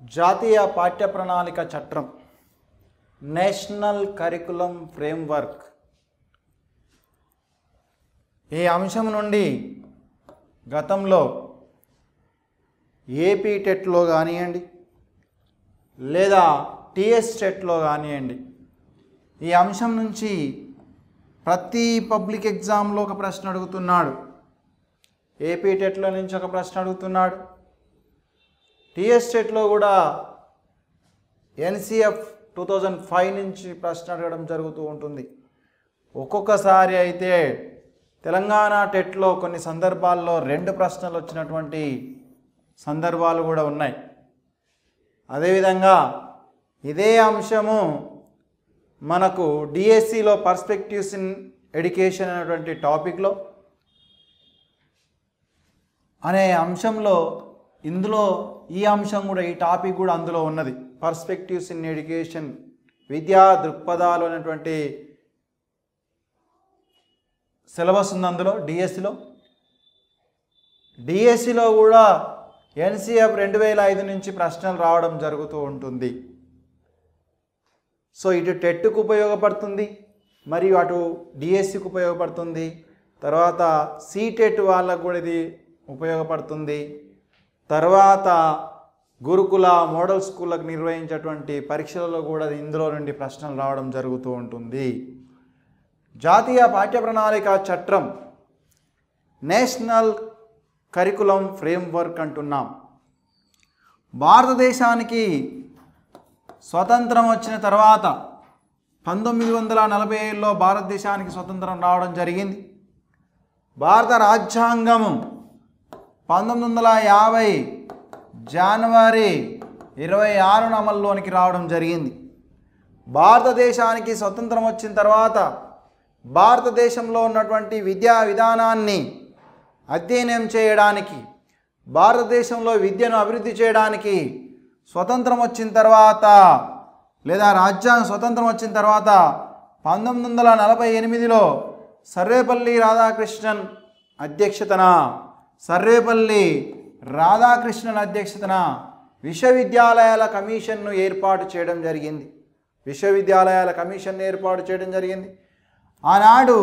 జాతీయ పాఠ్య ప్రణాళిక చట్టం నేషనల్ కరికులం ఫ్రేమ్వర్క్ ఈ అంశం నుండి గతంలో ఏపీ టెట్లో కానివ్వండి లేదా టీఎస్ టెట్లో కానివ్వండి ఈ అంశం నుంచి ప్రతి పబ్లిక్ ఎగ్జామ్లో ఒక ప్రశ్న అడుగుతున్నాడు. ఏపీ టెట్లో నుంచి ఒక ప్రశ్న అడుగుతున్నాడు. టీఎస్ టెట్లో కూడా ఎన్సిఎఫ్ 2005 నుంచి ప్రశ్న అడగడం జరుగుతూ ఉంటుంది. ఒక్కొక్కసారి అయితే తెలంగాణ టెట్లో కొన్ని సందర్భాల్లో 2 ప్రశ్నలు వచ్చినటువంటి సందర్భాలు కూడా ఉన్నాయి. అదేవిధంగా ఇదే అంశము మనకు డిఎస్సిలో పర్స్పెక్టివ్స్ ఇన్ ఎడ్యుకేషన్ అనేటువంటి టాపిక్లో అనే అంశంలో ఇందులో ఈ అంశం కూడా ఈ టాపిక్ కూడా అందులో ఉన్నది. పర్స్పెక్టివ్స్ ఇన్ ఎడ్యుకేషన్ విద్యా దృక్పథాలు అనేటువంటి సిలబస్ ఉంది అందులో డిఎస్సిలో కూడా ఎన్సిఎఫ్ 2005 నుంచి ప్రశ్నలు రావడం జరుగుతూ ఉంటుంది. సో ఇటు టెట్కు ఉపయోగపడుతుంది మరియు అటు డిఎస్సికి ఉపయోగపడుతుంది. తర్వాత సీటెట్ వాళ్ళకు కూడా ఇది ఉపయోగపడుతుంది. తర్వాత గురుకుల మోడల్ స్కూళ్ళకు నిర్వహించేటువంటి పరీక్షలలో కూడా ఇందులో నుండి ప్రశ్నలు రావడం జరుగుతూ ఉంటుంది. జాతీయ పాఠ్య ప్రణాళిక చట్టం నేషనల్ కరికులం ఫ్రేమ్వర్క్ అంటున్నాం. భారతదేశానికి స్వతంత్రం వచ్చిన తర్వాత 1947లో భారతదేశానికి స్వతంత్రం రావడం జరిగింది. భారత రాజ్యాంగము 1950 జనవరి 26న అమల్లోనికి రావడం జరిగింది. భారతదేశానికి స్వతంత్రం వచ్చిన తర్వాత భారతదేశంలో ఉన్నటువంటి విద్యా విధానాన్ని అధ్యయనం చేయడానికి, భారతదేశంలో విద్యను అభివృద్ధి చేయడానికి స్వతంత్రం వచ్చిన తర్వాత లేదా రాజ్యాంగ స్వతంత్రం వచ్చిన తర్వాత 1948లో సర్వేపల్లి రాధాకృష్ణన్ అధ్యక్షతన విశ్వవిద్యాలయాల కమిషన్ను ఏర్పాటు చేయడం జరిగింది. ఆనాడు